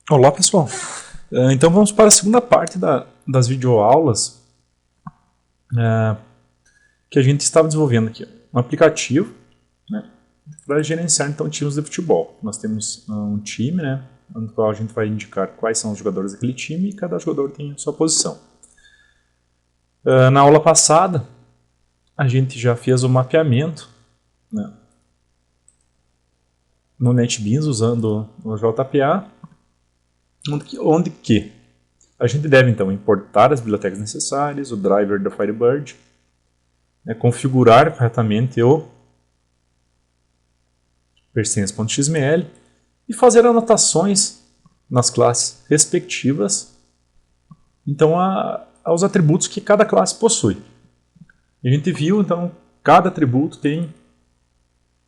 Olá pessoal, então vamos para a segunda parte das videoaulas que a gente estava desenvolvendo aqui. Um aplicativo, né, para gerenciar então times de futebol. Nós temos um time, né, no qual a gente vai indicar quais são os jogadores daquele time e cada jogador tem a sua posição. Na aula passada a gente já fez o mapeamento, né, no NetBeans usando o JPA, onde que a gente deve então importar as bibliotecas necessárias, o driver da Firebird, configurar corretamente o percents.xml e fazer anotações nas classes respectivas, então aos atributos que cada classe possui. E a gente viu, então, cada atributo tem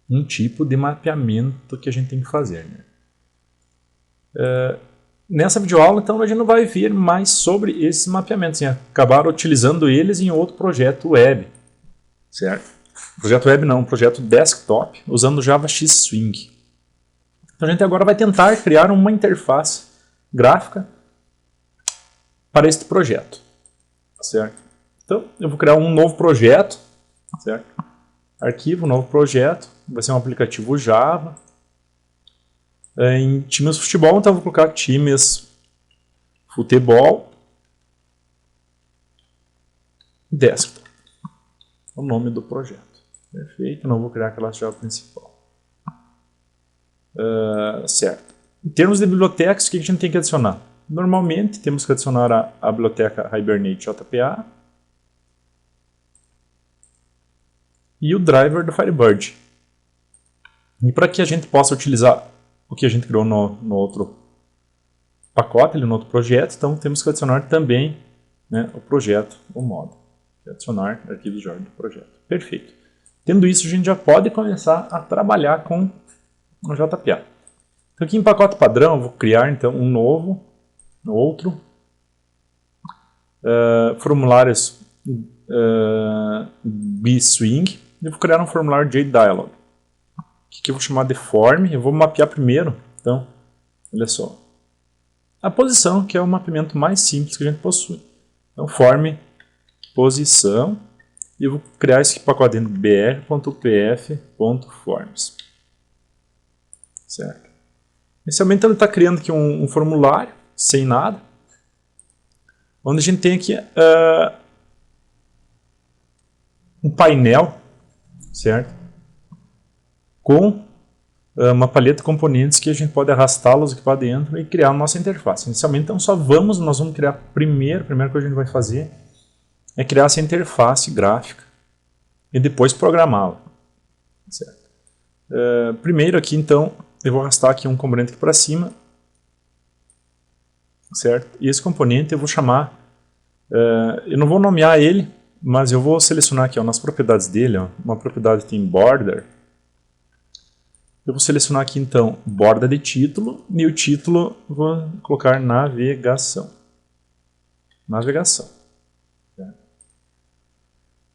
um tipo de mapeamento que a gente tem que fazer, né? Nessa videoaula, então, a gente não vai ver mais sobre esses mapeamentos, e acabar utilizando eles em outro projeto web, certo? Projeto web não, projeto desktop, usando o JavaX Swing. Então a gente agora vai tentar criar uma interface gráfica para este projeto, certo? Então eu vou criar um novo projeto, certo? Arquivo, novo projeto, vai ser um aplicativo Java. Em times de futebol, então eu vou colocar times futebol desktop, o nome do projeto. Perfeito, não vou criar a classe Java principal. Certo. Em termos de bibliotecas, o que a gente tem que adicionar? Normalmente temos que adicionar a biblioteca Hibernate JPA e o driver do Firebird. E para que a gente possa utilizar o que a gente criou no outro pacote, no outro projeto, então temos que adicionar também, né, o projeto, o modo. Adicionar arquivos Jordan do projeto. Perfeito. Tendo isso, a gente já pode começar a trabalhar com o JPA. Então aqui em pacote padrão, eu vou criar então um novo, outro, formulários bSwing, e vou criar um formulário JDialog, que eu vou chamar de form. Eu vou mapear primeiro, então, olha só, a posição, que é o mapeamento mais simples que a gente possui. Então, form, posição, e eu vou criar esse pacote dentro br.pf.forms. Certo? Inicialmente ele está criando aqui um formulário, sem nada, onde a gente tem aqui um painel, certo? Com uma paleta de componentes que a gente pode arrastá-los aqui para dentro e criar a nossa interface. Inicialmente, então, nós vamos criar primeiro, a primeira coisa que a gente vai fazer é criar essa interface gráfica e depois programá-la. Certo? Primeiro aqui, então, eu vou arrastar aqui um componente aqui para cima, certo? E esse componente eu vou chamar, eu não vou nomear ele, mas eu vou selecionar aqui, ó, nas propriedades dele, ó, uma propriedade tem border. Eu vou selecionar aqui então borda de título, e o título vou colocar navegação. Navegação.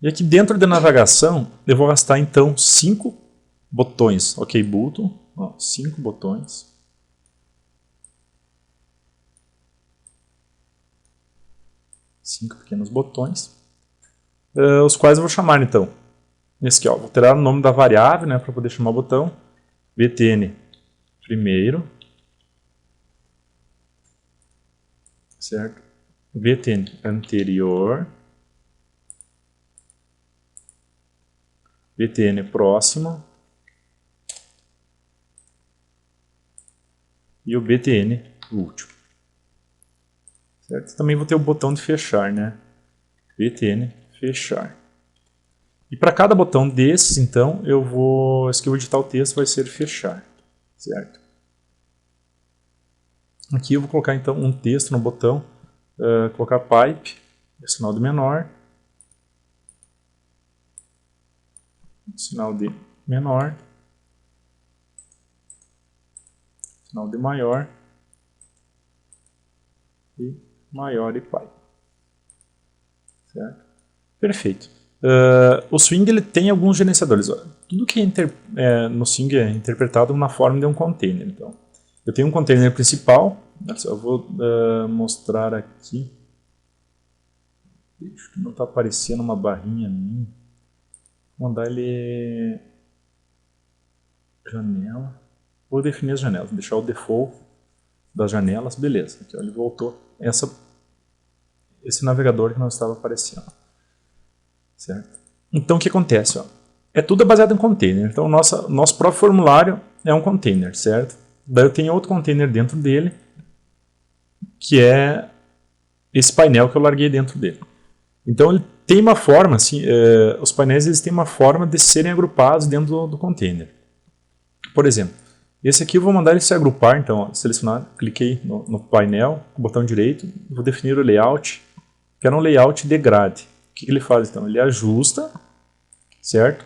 E aqui dentro da navegação eu vou arrastar então 5 botões, ok button, 5 botões. Cinco pequenos botões, os quais eu vou chamar então. Nesse aqui, ó, vou alterar o nome da variável, né, para poder chamar o botão. btn primeiro, certo? btn anterior, btn próximo e o btn último. Certo? Também vou ter o botão de fechar, né? btn fechar. E para cada botão desses, então, esse que eu vou editar o texto vai ser fechar, certo? Aqui eu vou colocar então um texto no botão, colocar pipe, sinal de menor, sinal de menor, sinal de maior e maior e pipe, certo? Perfeito. O Swing ele tem alguns gerenciadores. Tudo que no Swing é interpretado na forma de um container. Então, eu tenho um container principal, Eu vou mostrar aqui. Acho que não está aparecendo uma barrinha minha. Vou mandar ele janela. Vou definir as janelas, deixar o default das janelas, beleza. Aqui, ó, ele voltou esse navegador que não estava aparecendo. Certo? Então o que acontece? Ó? É tudo baseado em container. Então o nosso próprio formulário é um container, certo? Daí eu tenho outro container dentro dele, que é esse painel que eu larguei dentro dele. Então ele tem uma forma, assim, os painéis eles têm uma forma de serem agrupados dentro do container. Por exemplo, esse aqui eu vou mandar ele se agrupar, então, ó, selecionar, cliquei no painel, com o botão direito, vou definir o layout, que era um layout de grade. O que ele faz então? Ele ajusta, certo?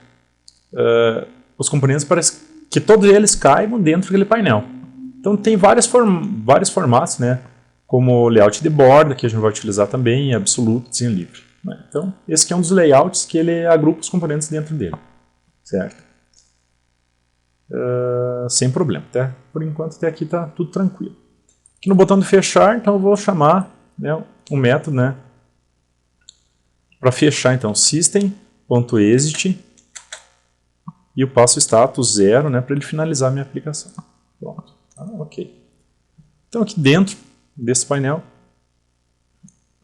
Os componentes para que todos eles caibam dentro daquele painel. Então tem vários formatos, né? Como layout de borda, que a gente vai utilizar também, absoluto, desenho livre. Né? Então esse aqui é um dos layouts que ele agrupa os componentes dentro dele, certo? Sem problema, tá? Por enquanto até aqui está tudo tranquilo. Aqui no botão de fechar, então eu vou chamar, né, um método, né, para fechar, então, system.exit e eu passo o status 0, né, para ele finalizar a minha aplicação. Pronto. Ok. Então aqui dentro desse painel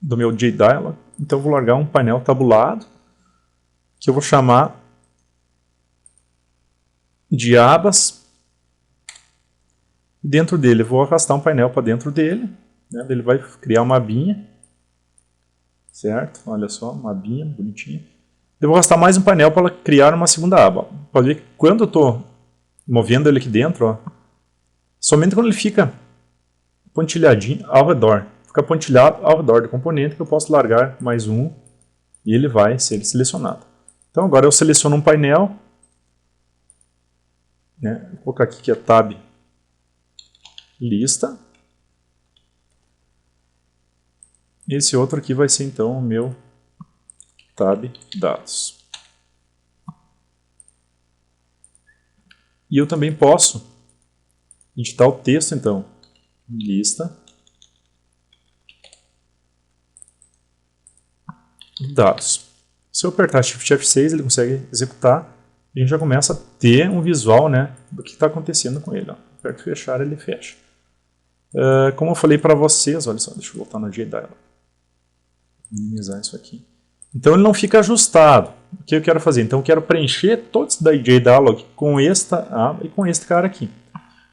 do meu JDialog, então eu vou largar um painel tabulado que eu vou chamar de abas. Dentro dele eu vou arrastar um painel para dentro dele, né, ele vai criar uma abinha, certo? Olha só, uma abinha bonitinha. Eu vou arrastar mais um painel para criar uma segunda aba. Pode ver que quando eu estou movendo ele aqui dentro, ó, somente quando ele fica pontilhadinho ao redor, fica pontilhado ao redor do componente, que eu posso largar mais um e ele vai ser selecionado. Então agora eu seleciono um painel, né, vou colocar aqui que é tab lista. Esse outro aqui vai ser então o meu tab dados. E eu também posso editar o texto então, lista dados. Se eu apertar Shift F6 ele consegue executar e a gente já começa a ter um visual, né, do que está acontecendo com ele. Ó. Aperto fechar, ele fecha. Como eu falei para vocês, olha só, deixa eu voltar no JDialog. Minimizar isso aqui. Então ele não fica ajustado. O que eu quero fazer? Então eu quero preencher todo esse JDialog com esta aba e com este cara aqui.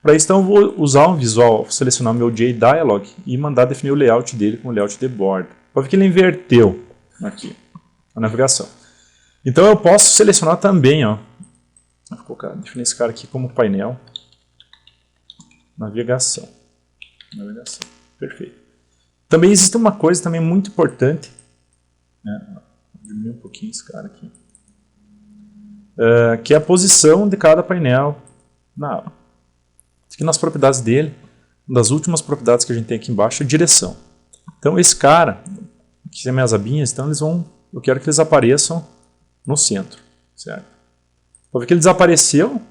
Para isso então, eu vou usar um visual, selecionar o meu JDialog e mandar definir o layout dele com o layout de borda. Pode ver que ele inverteu aqui a navegação. Então eu posso selecionar também, ó, vou colocar, definir esse cara aqui como painel navegação. Perfeito. Também existe uma coisa também muito importante, né? Vou diminuir um pouquinho esse cara aqui, que é a posição de cada painel na aba. Aqui nas propriedades dele, uma das últimas propriedades que a gente tem aqui embaixo é direção. Então esse cara, que são minhas abinhas, então eu quero que eles apareçam no centro, certo? Vou ver que ele desapareceu,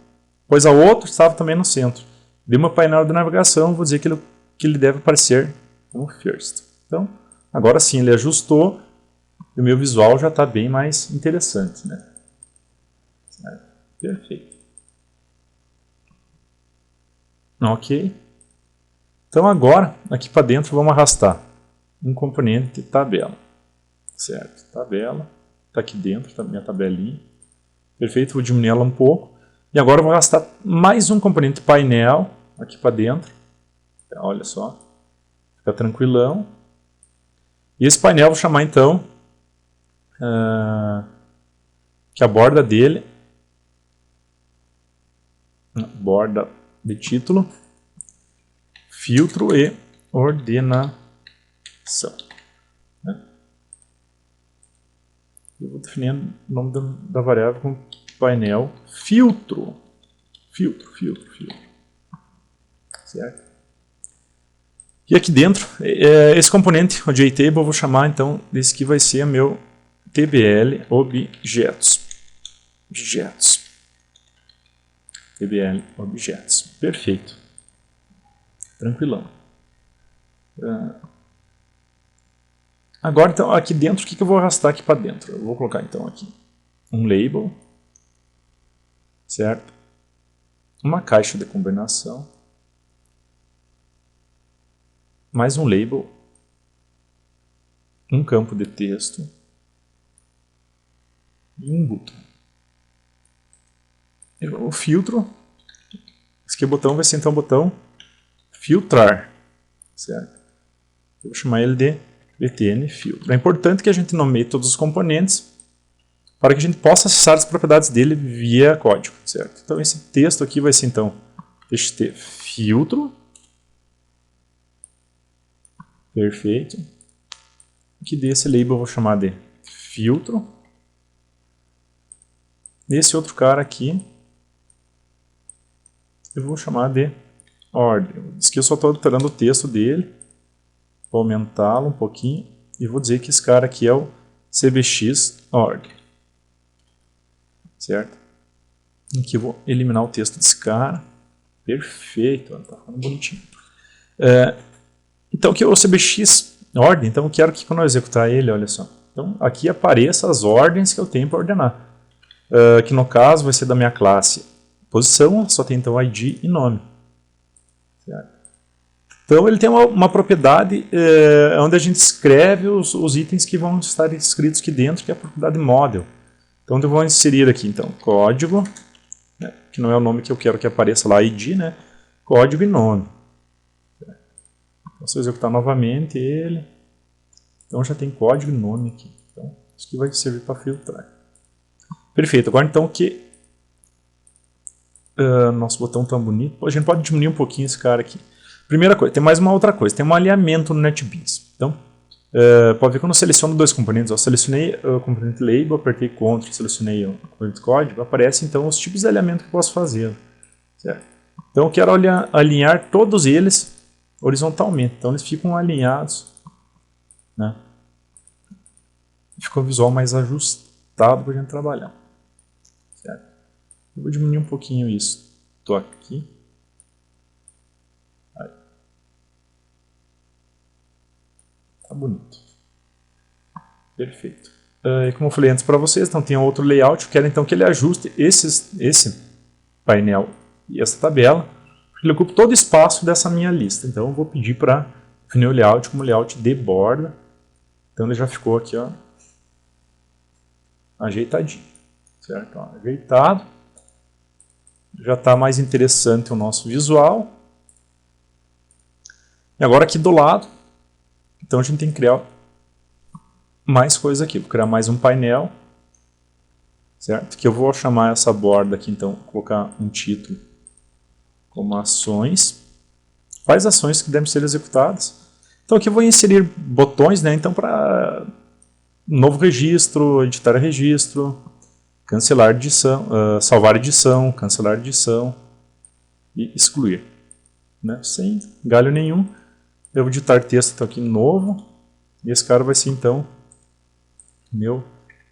pois a outro estava também no centro. De uma painel de navegação, vou dizer que ele deve aparecer como first. Então, agora sim, ele ajustou e o meu visual já está bem mais interessante, né? Certo? Perfeito. Ok. Então agora, aqui para dentro, vamos arrastar um componente tabela. Certo? Tabela. Está aqui dentro, está a minha tabelinha. Perfeito, vou diminuir ela um pouco. E agora eu vou arrastar mais um componente painel aqui para dentro. Olha só. Fica tranquilão. E esse painel eu vou chamar então que a borda dele, borda de título, filtro e ordenação. Né? Eu vou definir o nome da variável com painel filtro. Filtro. Certo? E aqui dentro, esse componente, o JTable, eu vou chamar então, esse aqui vai ser meu TBL objetos. TBL objetos. Perfeito. Tranquilão. Agora, então, aqui dentro, o que eu vou arrastar aqui para dentro? Eu vou colocar, então, aqui um label, certo? Uma caixa de combinação, mais um label, um campo de texto e um botão. O filtro, esse aqui, o botão vai ser, então, o botão filtrar, certo? Eu vou chamar ele de btn filtro. É importante que a gente nomeie todos os componentes para que a gente possa acessar as propriedades dele via código, certo? Então esse texto aqui vai ser então txt filtro, perfeito. Aqui desse label eu vou chamar de filtro. Esse outro cara aqui eu vou chamar de ordem. Diz que eu só estou alterando o texto dele. Vou aumentá-lo um pouquinho e vou dizer que esse cara aqui é o cbx.org, certo? Aqui eu vou eliminar o texto desse cara. Perfeito, está ficando bonitinho. Então aqui é o cbx.org, então eu quero que quando eu executar ele, olha só, então aqui apareça as ordens que eu tenho para ordenar. Que no caso vai ser da minha classe posição, só tem então ID e nome, certo? Então ele tem uma propriedade onde a gente escreve os itens que vão estar escritos aqui dentro, que é a propriedade model. Então eu vou inserir aqui então código, né, que não é o nome que eu quero que apareça lá, ID, né? Código e nome. Então, se eu executar novamente ele, então já tem código e nome aqui. Então isso aqui vai servir para filtrar. Perfeito. Agora então que nosso botão tão bonito, a gente pode diminuir um pouquinho esse cara aqui. Primeira coisa, tem mais uma outra coisa, tem um alinhamento no NetBeans. Então, pode ver que quando eu seleciono dois componentes, eu selecionei o componente label, apertei Ctrl, selecionei o componente código, aparece então os tipos de alinhamento que eu posso fazer. Certo? Então eu quero alinhar todos eles horizontalmente, então eles ficam alinhados, né? Fica o visual mais ajustado para a gente trabalhar. Certo? Eu vou diminuir um pouquinho isso. Estou aqui. Tá bonito. Perfeito. E como eu falei antes para vocês, então tem outro layout. Eu quero então que ele ajuste esse painel e essa tabela, porque ele ocupa todo o espaço dessa minha lista. Então eu vou pedir para definir o layout como layout de borda. Então ele já ficou aqui, ó, ajeitadinho. Certo? Ó, ajeitado. Já está mais interessante o nosso visual. E agora aqui do lado, então a gente tem que criar mais coisa aqui. Vou criar mais um painel, certo? Que eu vou chamar essa borda aqui, então, colocar um título como ações. Quais ações que devem ser executadas? Então aqui eu vou inserir botões, né? Então para novo registro, editar registro, cancelar edição, salvar edição, cancelar edição e excluir, né? Sem galho nenhum. Eu vou editar texto então, aqui novo, e esse cara vai ser então meu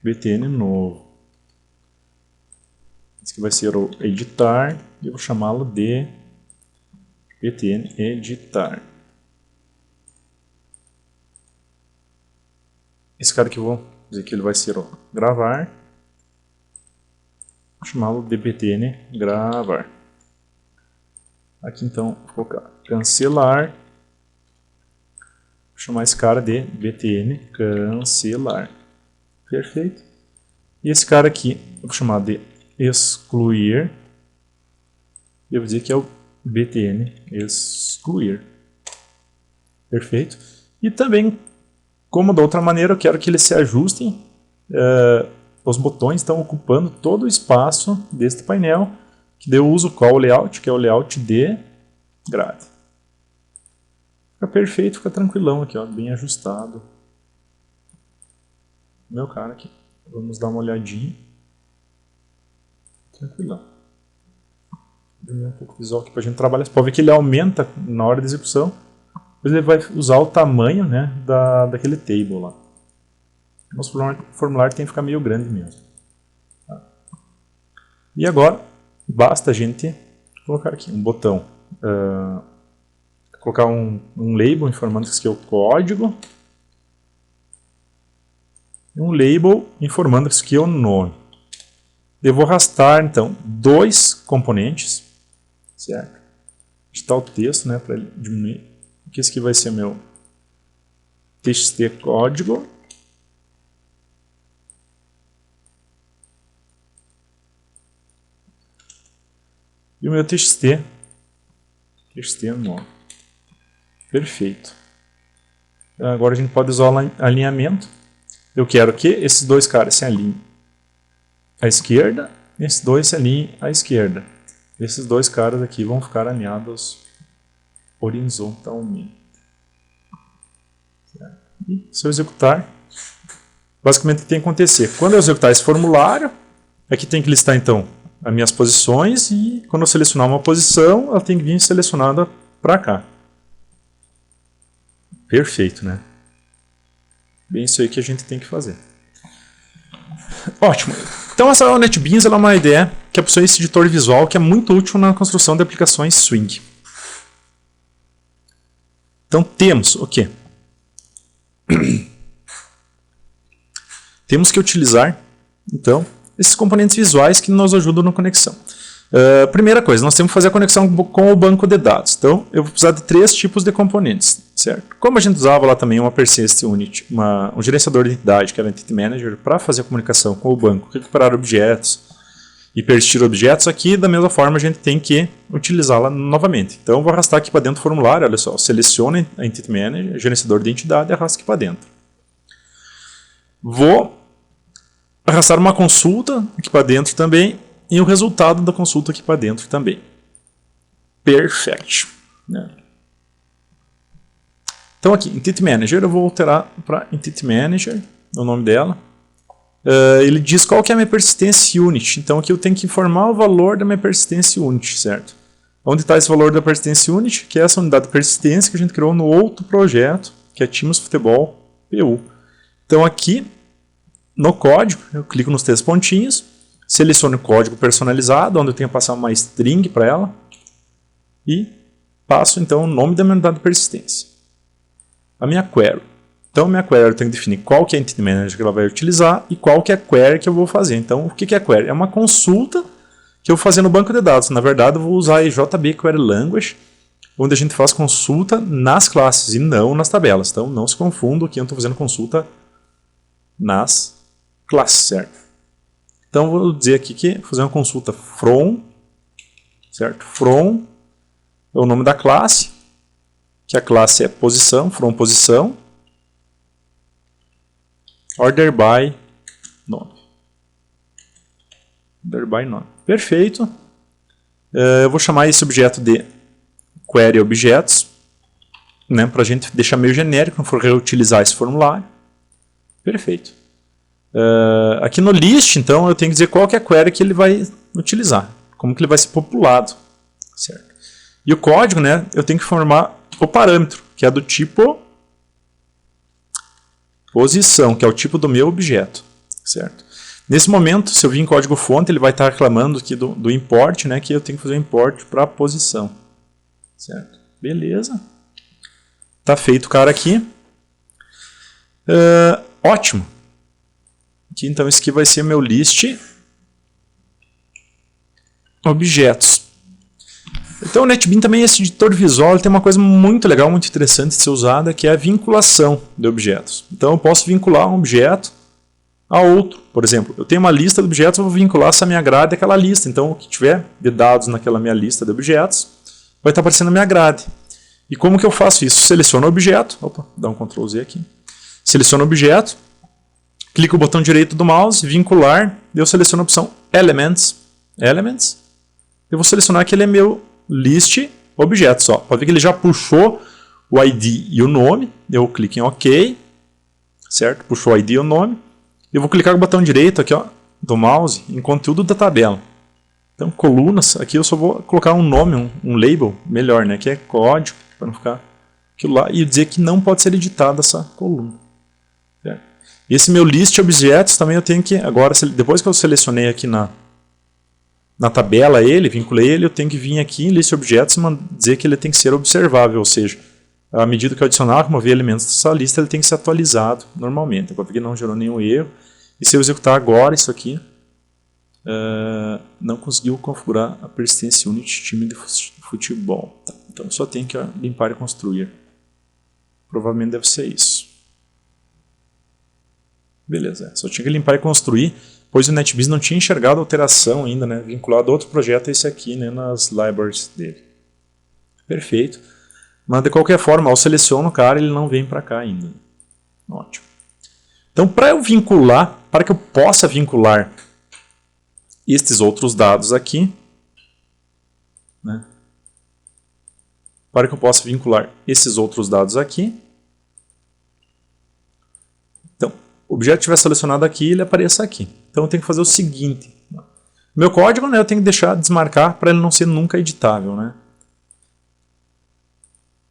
btn novo. Esse aqui vai ser o editar, e eu vou chamá-lo de btn editar. Esse cara aqui eu vou dizer que ele vai ser o gravar, vou chamá-lo de btn gravar. Aqui então vou colocar cancelar, vou chamar esse cara de btn cancelar. Perfeito. E esse cara aqui eu vou chamar de excluir. E eu vou dizer que é o btn excluir. Perfeito. E também, como da outra maneira, eu quero que eles se ajustem. Os botões estão ocupando todo o espaço deste painel, que eu uso qual layout, que é o layout de grade. Fica perfeito, fica tranquilão aqui, ó, bem ajustado. Meu cara aqui. Vamos dar uma olhadinha. Tranquilão. Vou diminuir um pouco o visual aqui para a gente trabalhar. Você pode ver que ele aumenta na hora de execução. Depois ele vai usar o tamanho, né, daquele table lá. Nosso formulário tem que ficar meio grande mesmo. Tá? E agora, basta a gente colocar aqui um botão colocar um label informando que esse aqui é o código. E um label informando que isso aqui é o nome. Eu vou arrastar, então, 2 componentes, certo? Editar o texto, né, para diminuir. Aqui esse aqui vai ser meu txt código. E o meu txt nome. Perfeito. Agora a gente pode usar o alinhamento. Eu quero que esses 2 caras se alinhem à esquerda, esses 2 se alinhem à esquerda. Esses 2 caras aqui vão ficar alinhados horizontalmente. E se eu executar, basicamente o que tem que acontecer? Quando eu executar esse formulário, aqui tem que listar então as minhas posições e quando eu selecionar uma posição, ela tem que vir selecionada para cá. Perfeito, né? Bem isso aí que a gente tem que fazer. Ótimo. Então essa NetBeans ela é uma ideia que possui esse editor visual que é muito útil na construção de aplicações Swing. Então temos o quê? Temos que utilizar então esses componentes visuais que nos ajudam na conexão. Primeira coisa, nós temos que fazer a conexão com o banco de dados. Então eu vou precisar de 3 tipos de componentes, certo? Como a gente usava lá também uma Persist Unit, um gerenciador de entidade, que era o Entity Manager, para fazer a comunicação com o banco, recuperar objetos e persistir objetos, aqui da mesma forma a gente tem que utilizá-la novamente. Então eu vou arrastar aqui para dentro do formulário, olha só, seleciona a Entity Manager, gerenciador de entidade e arrasta aqui para dentro. Vou arrastar uma consulta aqui para dentro também e o resultado da consulta aqui para dentro também. Perfect. Então aqui, Entity Manager, eu vou alterar para Entity Manager, o nome dela. Ele diz qual que é a minha persistência unit. Então aqui eu tenho que informar o valor da minha persistência unit, certo? Onde está esse valor da persistência unit? Que é essa unidade de persistência que a gente criou no outro projeto, que é Teams Futebol PU. Então aqui, no código, eu clico nos 3 pontinhos, seleciono o código personalizado, onde eu tenho que passar uma string para ela, e passo então o nome da minha unidade de persistência. A minha query. Então, a minha query eu tenho que definir qual que é a Entity Manager que ela vai utilizar e qual que é a query que eu vou fazer. Então, o que é a query? É uma consulta que eu vou fazer no banco de dados. Na verdade, eu vou usar a JB Query Language, onde a gente faz consulta nas classes e não nas tabelas. Então, não se confunda que eu estou fazendo consulta nas classes, certo? Então, vou dizer aqui que vou fazer uma consulta from, certo? From é o nome da classe, que a classe é posição, from posição, order by nome. Order by nome. Perfeito. Eu vou chamar esse objeto de query objetos, né, para a gente deixar meio genérico quando for reutilizar esse formulário. Perfeito. Aqui no list, então, eu tenho que dizer qual que é a query que ele vai utilizar, como que ele vai ser populado, certo? E o código, né, eu tenho que formar o parâmetro, que é do tipo posição, que é o tipo do meu objeto, certo? Nesse momento, se eu vir em código fonte, ele vai estar reclamando aqui do import, né, que eu tenho que fazer o import para a posição, certo? Beleza. Tá feito o cara aqui. Ótimo. Aqui, então, esse aqui vai ser meu list objetos. Então o NetBeans também, esse editor visual, ele tem uma coisa muito legal, muito interessante de ser usada, que é a vinculação de objetos. Então eu posso vincular um objeto a outro. Por exemplo, eu tenho uma lista de objetos, eu vou vincular essa minha grade àquela lista. Então o que tiver de dados naquela minha lista de objetos vai estar aparecendo na minha grade. E como que eu faço isso? Seleciono o objeto, opa, dá um Ctrl Z aqui. Seleciono o objeto, clico o botão direito do mouse, vincular, eu seleciono a opção Elements. Eu vou selecionar que ele é meu list objetos. Ó. Pode ver que ele já puxou o ID e o nome. Eu clico em OK, certo? Puxou o ID e o nome. Eu vou clicar com o botão direito aqui, ó, do mouse em conteúdo da tabela. Então, colunas, aqui eu só vou colocar um nome, um label melhor, né? Que é código, para não ficar aquilo lá, e dizer que não pode ser editada essa coluna. Certo? Esse meu list objetos também eu tenho que, agora, depois que eu selecionei aqui na tabela ele, vinculei ele, eu tenho que vir aqui em list objetos e dizer que ele tem que ser observável, ou seja, à medida que eu adicionar, remover elementos dessa lista, ele tem que ser atualizado normalmente. Agora aqui não gerou nenhum erro. E se eu executar agora isso aqui, não conseguiu configurar a persistência unit time de futebol. Tá. Então só tem que limpar e construir. Provavelmente deve ser isso. Beleza, só tinha que limpar e construir, pois o NetBeans não tinha enxergado a alteração ainda, né, vinculado a outro projeto, esse aqui, né, nas libraries dele. Perfeito. Mas de qualquer forma, ao seleciono o cara, ele não vem para cá ainda. Ótimo. Então, para eu vincular, para que eu possa vincular estes outros dados aqui, né, para que eu possa vincular esses outros dados aqui, então, o objeto estiver selecionado aqui, ele apareça aqui. Então, eu tenho que fazer o seguinte. Meu código, né, eu tenho que deixar desmarcar para ele não ser nunca editável, né?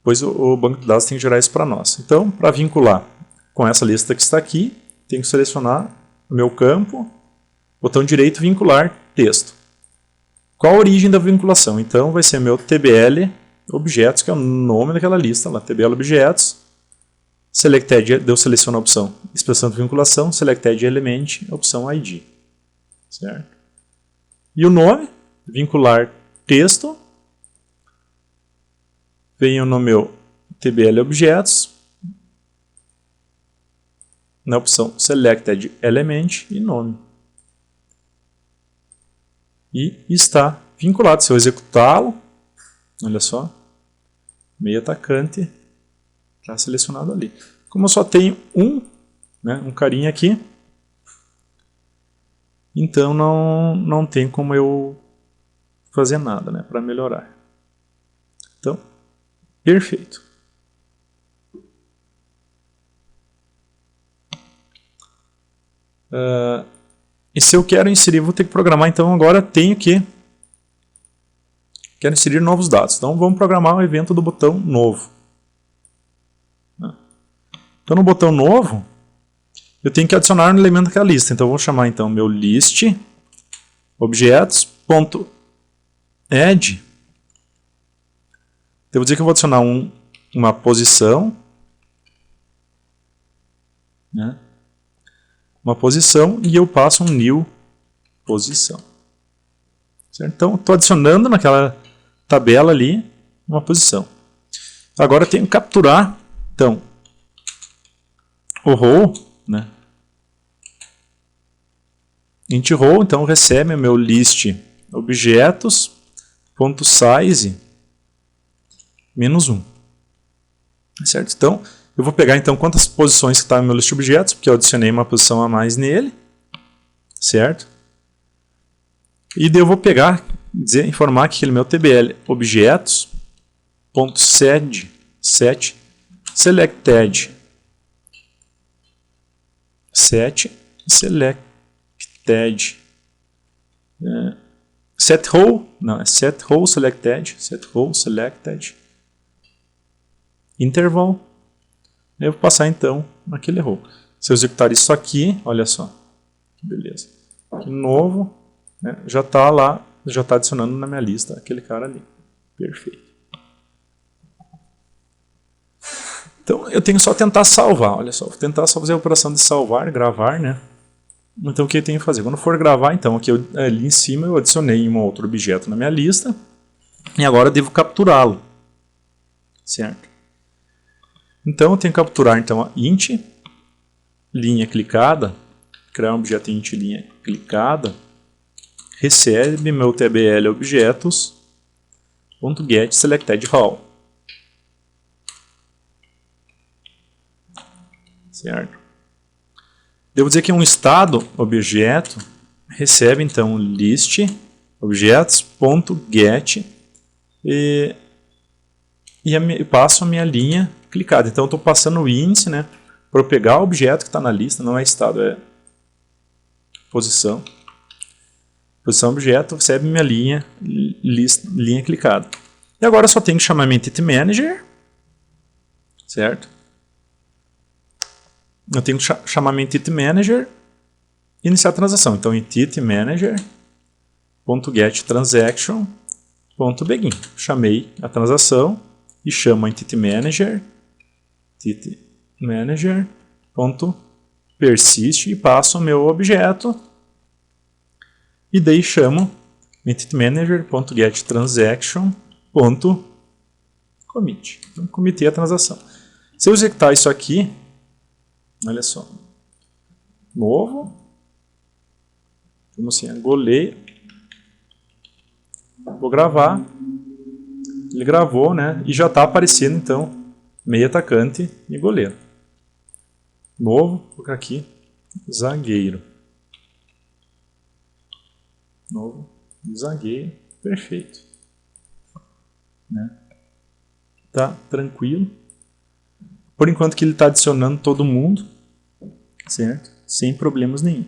Pois o banco de dados tem que gerar isso para nós. Então, para vincular com essa lista que está aqui, tenho que selecionar o meu campo, botão direito, vincular texto. Qual a origem da vinculação? Então, vai ser meu TBL objetos, que é o nome daquela lista, lá, TBL objetos, selected, eu seleciono a opção expressão de vinculação, selected element, opção ID. Certo? E o nome, vincular texto, venho no meu TBL objetos, na opção selected element e nome. E está vinculado. Se eu executá-lo, olha só, meio atacante está selecionado ali. Como eu só tenho um carinha aqui, então não tem como eu fazer nada, né, para melhorar. Então, perfeito. E se eu quero inserir, vou ter que programar, então agora tenho que quero inserir novos dados. Então vamos programar o evento do botão novo. Então no botão novo, eu tenho que adicionar um elemento daquela lista. Então eu vou chamar então meu list objetos.add. Eu vou dizer que eu vou adicionar uma posição, né? Uma posição e eu passo um new posição. Certo? Então estou adicionando naquela tabela ali uma posição. Agora eu tenho que capturar então o row, né? Int row, então recebe o meu list objetos.size -1. Certo? Então, eu vou pegar então quantas posições que está no meu list objetos, porque eu adicionei uma posição a mais nele. Certo? E daí eu vou pegar, informar que aquele meu TBL objetos.set selected set row, não, é set row selected interval. Eu vou passar então naquele row. Se eu executar isso aqui, olha só, beleza. De novo, né, já está lá, já está adicionando na minha lista aquele cara ali. Perfeito. Então eu tenho só tentar salvar, olha só, vou tentar só fazer a operação de salvar, gravar, né? Então o que eu tenho que fazer? Quando for gravar, então aqui ali em cima eu adicionei um outro objeto na minha lista e agora eu devo capturá-lo, certo? Então eu tenho que capturar então a int linha clicada, criar um objeto int linha clicada, recebe meu tbl objetos.get selected raw. Certo? Devo dizer que um estado objeto recebe então list objetos.get e passo a minha linha clicada. Então eu estou passando o índice, né, para eu pegar o objeto que está na lista, não é estado, é posição. Posição objeto recebe minha linha clicada. E agora eu só tenho que chamar meu entity manager, certo? Eu tenho que chamar meu entity manager e iniciar a transação. Então entity manager .get transaction .begin. Chamei a transação e chamo a entity manager .persist e passo o meu objeto e daí chamo entity manager.get transaction .commit. Então, comitei a transação. Se eu executar isso aqui, olha só, novo, como assim, goleio, vou gravar, ele gravou, né, e já está aparecendo então meio atacante e goleiro. Novo, vou colocar aqui, zagueiro. Novo, zagueiro, perfeito. Né? Tá tranquilo. Por enquanto que ele está adicionando todo mundo, certo? Sem problemas nenhum.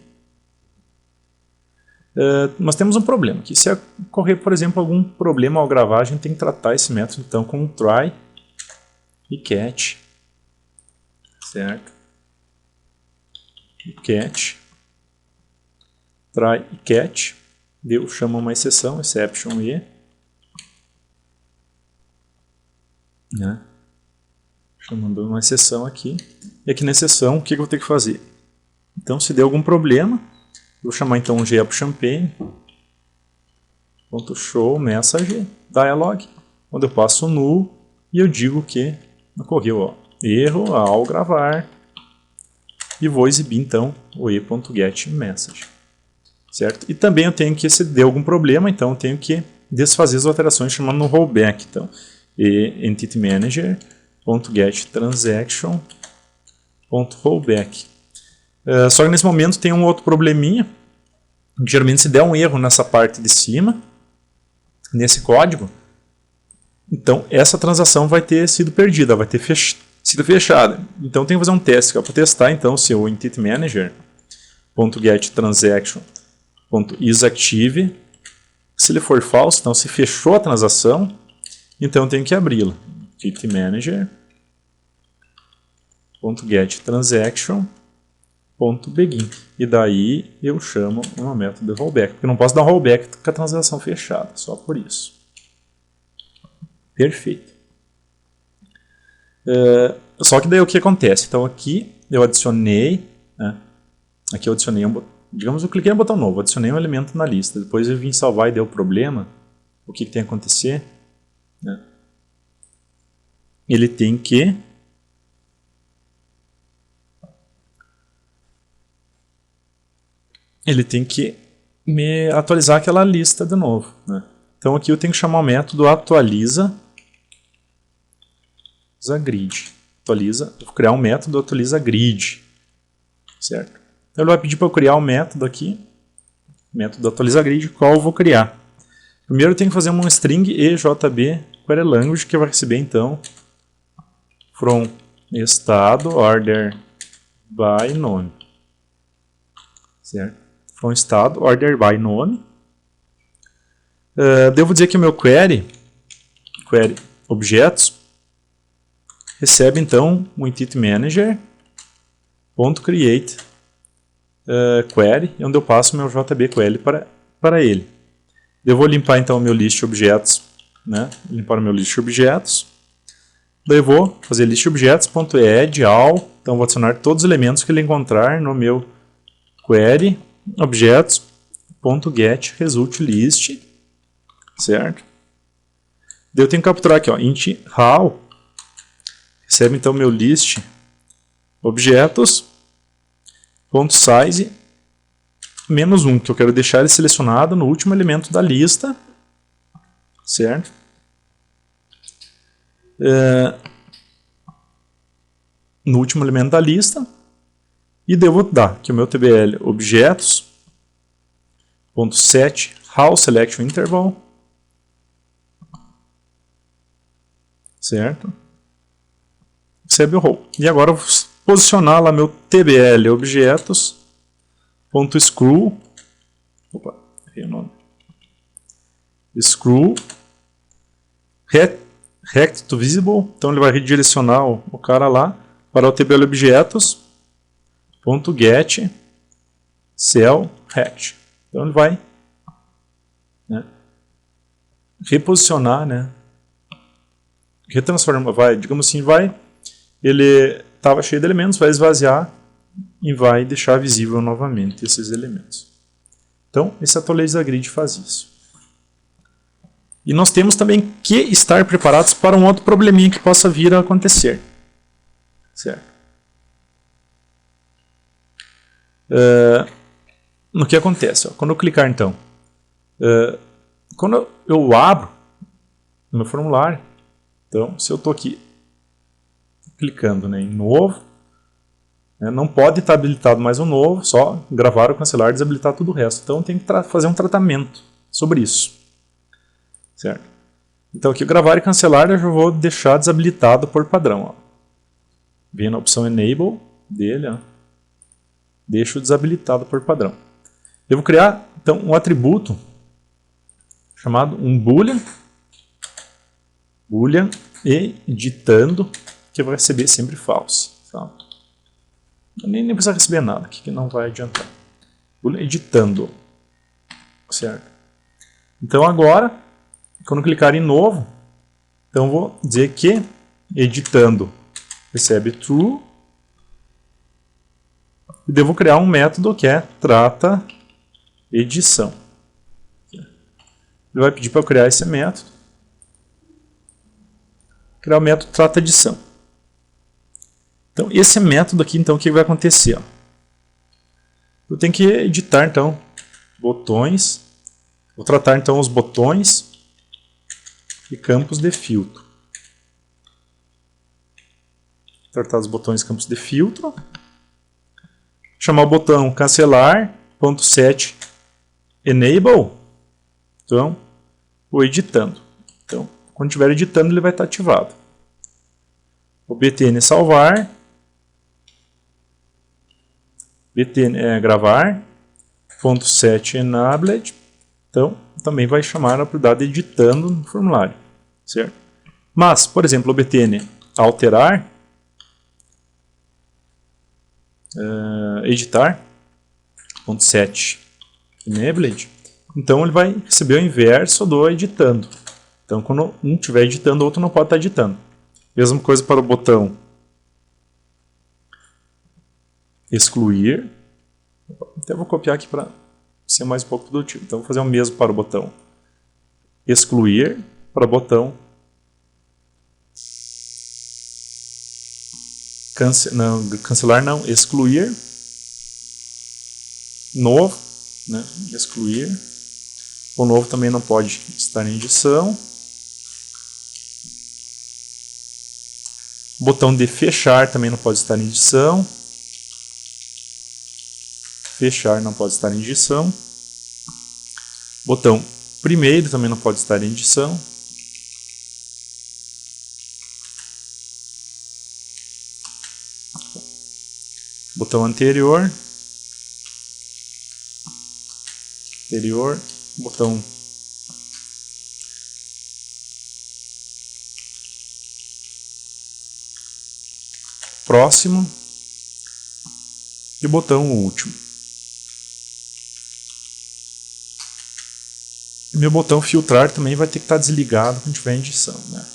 Nós temos um problema, que se ocorrer, por exemplo, algum problema ao gravar, a gente tem que tratar esse método então com try e catch, certo? Catch, try e catch, eu chamo uma exceção, exception e, né? Chamando uma exceção aqui, e aqui na exceção o que eu vou ter que fazer? Então se der algum problema, eu vou chamar então um GAppChampaign .show message dialog, onde eu passo o null e eu digo que ocorreu, ó, erro ao gravar, e vou exibir então o e.getMessage, certo? E também eu tenho que, se der algum problema, então eu tenho que desfazer as alterações chamando no rollback, então entity manager.get transaction.rollback. Só que nesse momento tem um outro probleminha. Geralmente se der um erro nessa parte de cima, nesse código, então essa transação vai ter sido perdida, vai ter sido fechada. Então tem que fazer um teste para testar então se o entity manager.get transaction.isActive, se ele for falso, então se fechou a transação, então eu tenho que abri-la. Entity manager.get transaction.begin. E daí eu chamo um método de rollback, porque eu não posso dar rollback com a transação fechada, só por isso. Perfeito. Só que daí o que acontece? Então aqui eu adicionei, né? Aqui eu adicionei digamos, eu cliquei no botão novo, adicionei um elemento na lista, depois eu vim salvar e deu problema. O que tem que acontecer? Né? Ele tem que me atualizar aquela lista de novo, né? Então aqui eu tenho que chamar o método atualiza grid. Vou criar um método atualiza grid, certo? Então ele vai pedir para eu criar um método aqui, método atualiza grid, qual eu vou criar. Primeiro eu tenho que fazer uma string EJB query language, que vai receber então from estado order by nome, certo? From estado order by nome. Devo dizer que o meu query objetos recebe então o entity manager.create query, onde eu passo o meu JB query para ele. Eu vou limpar então o meu list objetos, né? Limpar o meu list objetos. Daí eu vou fazer list objetos.add all, então vou adicionar todos os elementos que ele encontrar no meu query objetos.get result list, certo? Daí eu tenho que capturar aqui, ó, int how recebe então meu list objetos.size -1, que eu quero deixar ele selecionado no último elemento da lista, certo? No último elemento da lista, e devo dar que o meu tbl objetos.set how selection interval, certo? Recebe o roll. E agora eu vou posicionar lá meu tbl objetos.screw, opa, errei o nome, screw rect to visible, então ele vai redirecionar o cara lá para o tbl objetos.get cell rect. Então ele vai reposicionar, né? Retransformar, digamos assim, ele estava cheio de elementos, vai esvaziar e vai deixar visível novamente esses elementos. Então, esse Autolaser da Grid faz isso. E nós temos também que estar preparados para um outro probleminha que possa vir a acontecer. Certo? No que acontece? Ó, quando eu clicar, então, quando eu abro no meu formulário, então, se eu estou aqui clicando, né, em novo, né, não pode estar habilitado mais um novo, só gravar ou cancelar e desabilitar tudo o resto. Então, tem que fazer um tratamento sobre isso. Certo? Então, aqui gravar e cancelar eu já vou deixar desabilitado por padrão. Ó. Vem na opção Enable dele, ó, deixo desabilitado por padrão. Eu vou criar, então, um atributo chamado um boolean editando, que vai receber sempre false. Tá? Nem precisa receber nada aqui, que não vai adiantar. Boolean editando. Certo? Então, agora, quando clicar em novo, então vou dizer que editando recebe true. E devo criar um método que é trata edição. Ele vai pedir para eu criar esse método. Criar o método trata edição. Então, esse método aqui, então, o que vai acontecer? Ó? Eu tenho que editar, então, botões. Vou tratar, então, os botões e campos de filtro. Tratar os botões e campos de filtro. Chamar o botão cancelar.set enable. Então, vou editando. Então, quando estiver editando, ele vai estar ativado. O btn salvar. Btn gravar. .set enabled. Então, também vai chamar a propriedade editando no formulário. Certo? Mas, por exemplo, o btn alterar. Editar. .set enabled. Então, ele vai receber o inverso do editando. Então, quando um estiver editando, o outro não pode estar editando. Mesma coisa para o botão excluir. Até vou copiar aqui para ser mais um pouco produtivo. Então, vou fazer o mesmo para o botão excluir, para o botão cancelar, não, excluir. Novo, né, excluir. O novo também não pode estar em edição. O botão de fechar também não pode estar em edição. Fechar não pode estar em edição. Botão primeiro também não pode estar em edição. Botão anterior. Botão próximo e o botão último. E meu botão filtrar também vai ter que estar desligado quando tiver em edição, né?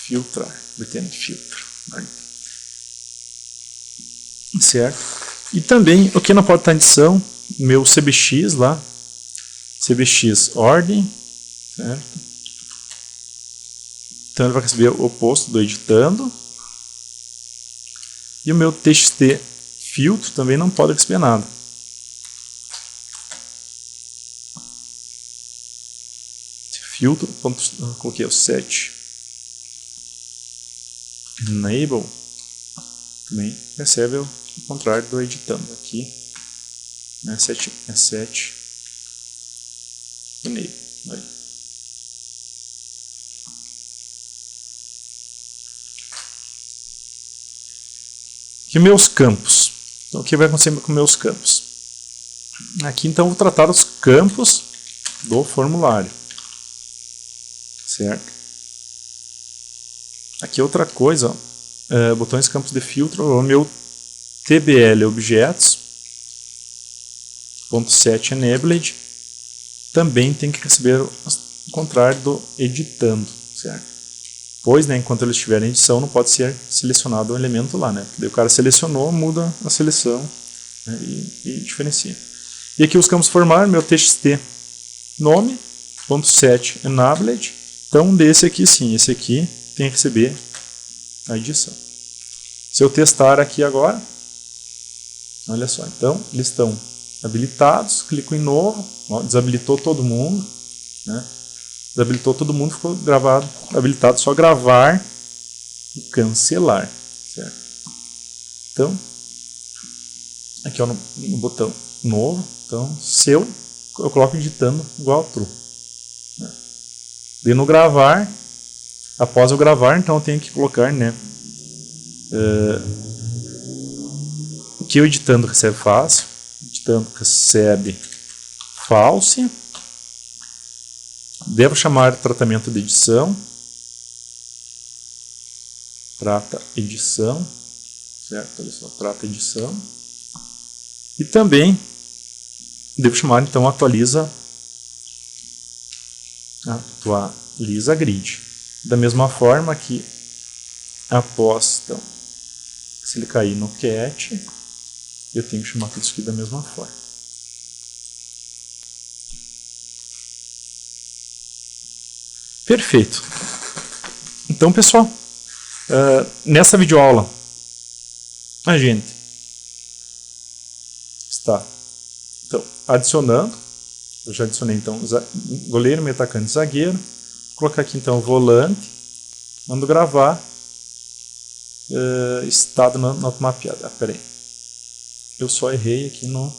Filtrar, btn filtro. Certo? E também, o que não pode estar em edição, meu CBX lá, CBX ordem, certo? Então ele vai receber o oposto do editando. E o meu txt filtro também não pode receber nada. Filtro, coloquei o set enable, também recebe o contrário do editando aqui, né? Set enable. Aí. E meus campos. Então, o que vai acontecer com meus campos? Aqui, então, eu vou tratar os campos do formulário. Certo? Aqui outra coisa, ó, botões campos de filtro, o meu tbl objetos .set enabled. também tem que receber o contrário do editando, certo? Pois, né, enquanto ele estiver em edição, não pode ser selecionado um elemento lá, né? Porque daí o cara selecionou, muda a seleção, né, e diferencia. E aqui os campos formar, meu txt nome, .set enabled. Então, desse aqui sim, esse aqui tem que receber a edição. Se eu testar aqui agora, olha só, então, eles estão habilitados, clico em novo, ó, desabilitou todo mundo, né? Desabilitou todo mundo, ficou gravado, habilitado só gravar e cancelar, certo? Então, aqui ó, no botão novo, então, se eu coloco editando igual a true. Né? E no gravar, após eu gravar, então eu tenho que colocar, né, que o editando recebe fácil, editando recebe false. Devo chamar tratamento de edição, trata edição, certo? Olha só, trata edição. E também devo chamar então atualiza grid. Da mesma forma que após, então, se ele cair no cat, eu tenho que chamar tudo isso aqui da mesma forma. Perfeito. Então, pessoal, nessa videoaula, a gente está então, adicionando. Eu já adicionei então goleiro, meio atacante, zagueiro. Vou colocar aqui então volante. Mando gravar. Estado no automapeado. Peraí. Eu só errei aqui no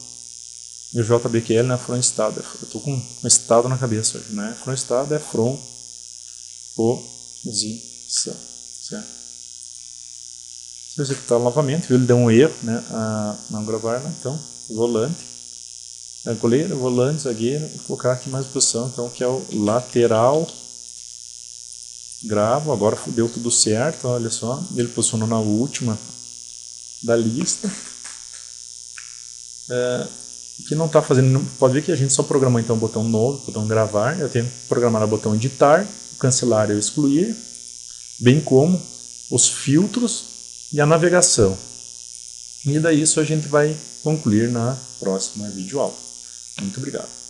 meu JBQL, não é from estado. Eu estou com um estado na cabeça hoje. Não é from estado, é from posição. Certo? Se eu executar novamente, viu? Ele deu um erro, né? Não gravar, né? Então, volante. Goleiro, volante, zagueiro. Vou colocar aqui mais posição, então, que é o lateral. Gravo, agora deu tudo certo, olha só. Ele posicionou na última da lista. Que não está fazendo, pode ver que a gente só programou então o botão novo, o botão gravar. Eu tenho que programar o botão editar, cancelar e excluir, bem como os filtros e a navegação. E daí isso a gente vai concluir na próxima videoaula. Muito obrigado.